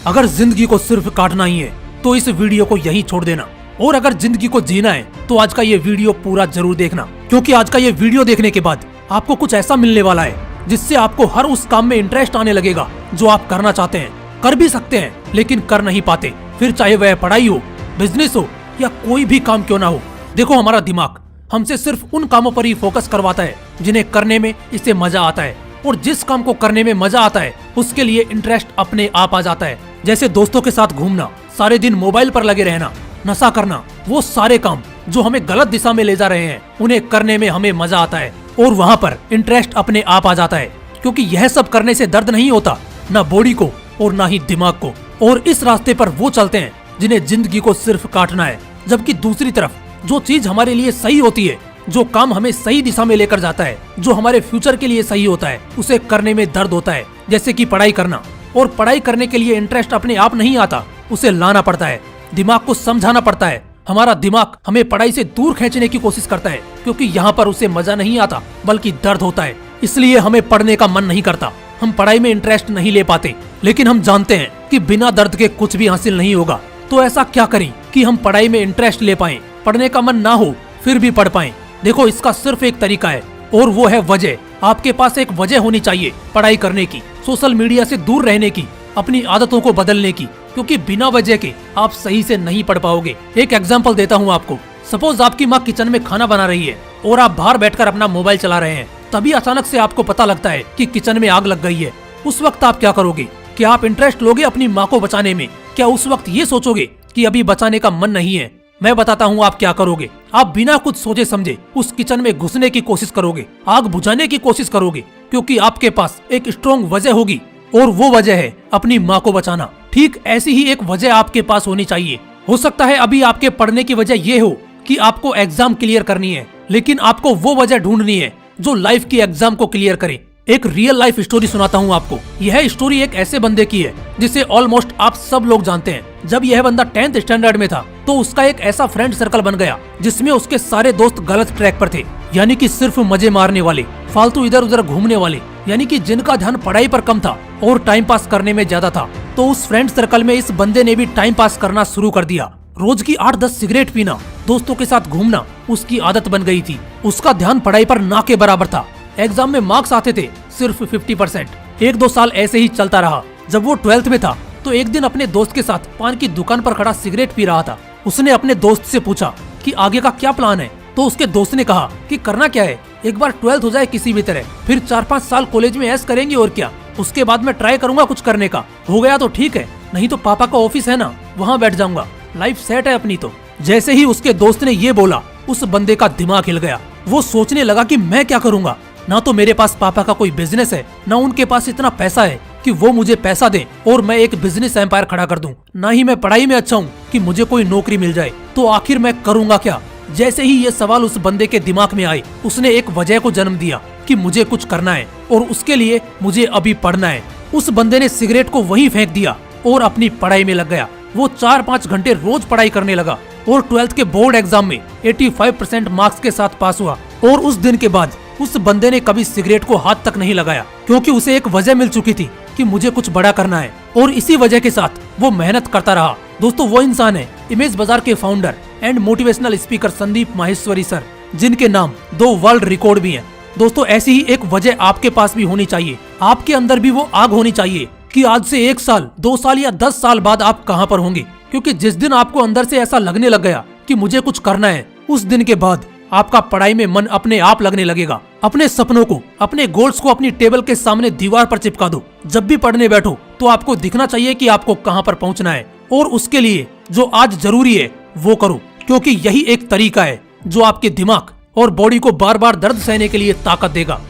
अगर जिंदगी को सिर्फ काटना ही है तो इस वीडियो को यहीं छोड़ देना, और अगर जिंदगी को जीना है तो आज का ये वीडियो पूरा जरूर देखना, क्योंकि आज का ये वीडियो देखने के बाद आपको कुछ ऐसा मिलने वाला है जिससे आपको हर उस काम में इंटरेस्ट आने लगेगा जो आप करना चाहते हैं, कर भी सकते हैं लेकिन कर नहीं पाते, फिर चाहे वह पढ़ाई हो, बिजनेस हो या कोई भी काम क्यों ना हो। देखो, हमारा दिमाग हमसे सिर्फ उन कामों पर ही फोकस करवाता है जिन्हें करने में इसे मजा आता है, और जिस काम को करने में मजा आता है उसके लिए इंटरेस्ट अपने आप आ जाता है। जैसे दोस्तों के साथ घूमना, सारे दिन मोबाइल पर लगे रहना, नशा करना, वो सारे काम जो हमें गलत दिशा में ले जा रहे हैं उन्हें करने में हमें मजा आता है और वहाँ पर इंटरेस्ट अपने आप आ जाता है, क्योंकि यह सब करने से दर्द नहीं होता, ना बॉडी को और ना ही दिमाग को। और इस रास्ते पर वो चलते हैं जिन्हें जिंदगी को सिर्फ काटना है, जबकि दूसरी तरफ जो चीज हमारे लिए सही होती है, जो काम हमें सही दिशा में लेकर जाता है, जो हमारे फ्यूचर के लिए सही होता है, उसे करने में दर्द होता है। जैसे कि पढ़ाई करना, और पढ़ाई करने के लिए इंटरेस्ट अपने आप नहीं आता, उसे लाना पड़ता है, दिमाग को समझाना पड़ता है। हमारा दिमाग हमें पढ़ाई से दूर खींचने की कोशिश करता है, क्योंकि यहाँ पर उसे मजा नहीं आता बल्कि दर्द होता है, इसलिए हमें पढ़ने का मन नहीं करता, हम पढ़ाई में इंटरेस्ट नहीं ले पाते। लेकिन हम जानते हैं कि बिना दर्द के कुछ भी हासिल नहीं होगा, तो ऐसा क्या करें कि हम पढ़ाई में इंटरेस्ट ले पाएं, पढ़ने का मन ना हो फिर भी पढ़ पाएं। देखो, इसका सिर्फ एक तरीका है और वो है वजह। आपके पास एक वजह होनी चाहिए पढ़ाई करने की, सोशल मीडिया से दूर रहने की, अपनी आदतों को बदलने की, क्योंकि बिना वजह के आप सही से नहीं पढ़ पाओगे। एक एग्जांपल देता हूँ आपको। सपोज आपकी माँ किचन में खाना बना रही है और आप बाहर बैठकर अपना मोबाइल चला रहे हैं, तभी अचानक से आपको पता लगता है कि किचन में आग लग गई है। उस वक्त आप क्या करोगे? क्या आप इंटरेस्ट लोगे अपनी माँ को बचाने में? क्या उस वक्त ये सोचोगे कि अभी बचाने का मन नहीं है? मैं बताता हूँ आप क्या करोगे। आप बिना कुछ सोचे समझे उस किचन में घुसने की कोशिश करोगे, आग बुझाने की कोशिश करोगे, क्योंकि आपके पास एक स्ट्रॉन्ग वजह होगी और वो वजह है अपनी माँ को बचाना। ठीक ऐसी ही एक वजह आपके पास होनी चाहिए। हो सकता है अभी आपके पढ़ने की वजह ये हो कि आपको एग्जाम क्लियर करनी है, लेकिन आपको वो वजह ढूंढनी है जो लाइफ की एग्जाम को क्लियर करे। एक रियल लाइफ स्टोरी सुनाता हूँ आपको। यह स्टोरी एक ऐसे बंदे की है जिसे ऑलमोस्ट आप सब लोग जानते हैं। जब यह बंदा 10th स्टैंडर्ड में था तो उसका एक ऐसा फ्रेंड सर्कल बन गया जिसमें उसके सारे दोस्त गलत ट्रैक पर थे, यानी कि सिर्फ मजे मारने वाले, फालतू इधर उधर घूमने वाले, यानी कि जिनका ध्यान पढ़ाई पर कम था और टाइम पास करने में ज्यादा था। तो उस फ्रेंड सर्कल में इस बंदे ने भी टाइम पास करना शुरू कर दिया। रोज की 8-10 सिगरेट पीना, दोस्तों के साथ घूमना उसकी आदत बन गई थी। उसका ध्यान पढ़ाई पर ना के बराबर था। एग्जाम में मार्क्स आते थे सिर्फ 50%। 1-2 साल ऐसे ही चलता रहा। जब वो 12th में था तो एक दिन अपने दोस्त के साथ पान की दुकान पर खड़ा सिगरेट पी रहा था। उसने अपने दोस्त से पूछा कि आगे का क्या प्लान है, तो उसके दोस्त ने कहा कि करना क्या है, एक बार 12th हो जाए किसी भी तरह, फिर 4-5 साल कॉलेज में ऐश करेंगे और क्या, उसके बाद मैं ट्राई करूंगा कुछ करने का, हो गया तो ठीक है, नहीं तो पापा का ऑफिस है ना, वहाँ बैठ जाऊंगा, लाइफ सेट है अपनी तो। जैसे ही उसके दोस्त ने ये बोला उस बंदे का दिमाग हिल गया। वो सोचने लगा कि मैं क्या करूंगा, ना तो मेरे पास पापा का कोई बिजनेस है, ना उनके पास इतना पैसा है कि वो मुझे पैसा दे और मैं एक बिजनेस एम्पायर खड़ा कर दूं, ना ही मैं पढ़ाई में अच्छा हूं कि मुझे कोई नौकरी मिल जाए, तो आखिर मैं करूंगा क्या। जैसे ही ये सवाल उस बंदे के दिमाग में आए, उसने एक वजह को जन्म दिया कि मुझे कुछ करना है और उसके लिए मुझे अभी पढ़ना है। उस बंदे ने सिगरेट को वहीं फेंक दिया और अपनी पढ़ाई में लग गया। वो 4-5 घंटे रोज पढ़ाई करने लगा और 12th के बोर्ड एग्जाम में 85% मार्क्स के साथ पास हुआ। और उस दिन के बाद उस बंदे ने कभी सिगरेट को हाथ तक नहीं लगाया, क्योंकि उसे एक वजह मिल चुकी थी कि मुझे कुछ बड़ा करना है, और इसी वजह के साथ वो मेहनत करता रहा। दोस्तों, वो इंसान है इमेज बाजार के founder and motivational speaker Sandeep Maheshwari sir, जिनके नाम 2 वर्ल्ड रिकॉर्ड भी हैं। दोस्तों, ऐसी ही एक वजह आपके पास भी होनी चाहिए। आपके अंदर भी वो आग होनी चाहिए कि आज से 1 साल, 2 साल या 10 साल बाद आप कहाँ पर होंगे, क्योंकि जिस दिन आपको अंदर से ऐसा लगने लग गया कि मुझे कुछ करना है, उस दिन के बाद आपका पढ़ाई में मन अपने आप लगने लगेगा। अपने सपनों को, अपने गोल्स को अपनी टेबल के सामने दीवार पर चिपका दो। जब भी पढ़ने बैठो तो आपको दिखना चाहिए कि आपको कहाँ पर पहुँचना है, और उसके लिए जो आज जरूरी है वो करो, क्योंकि यही एक तरीका है जो आपके दिमाग और बॉडी को बार बार दर्द सहने के लिए ताकत देगा।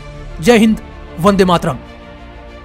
जय हिंद, वंदे मातरम।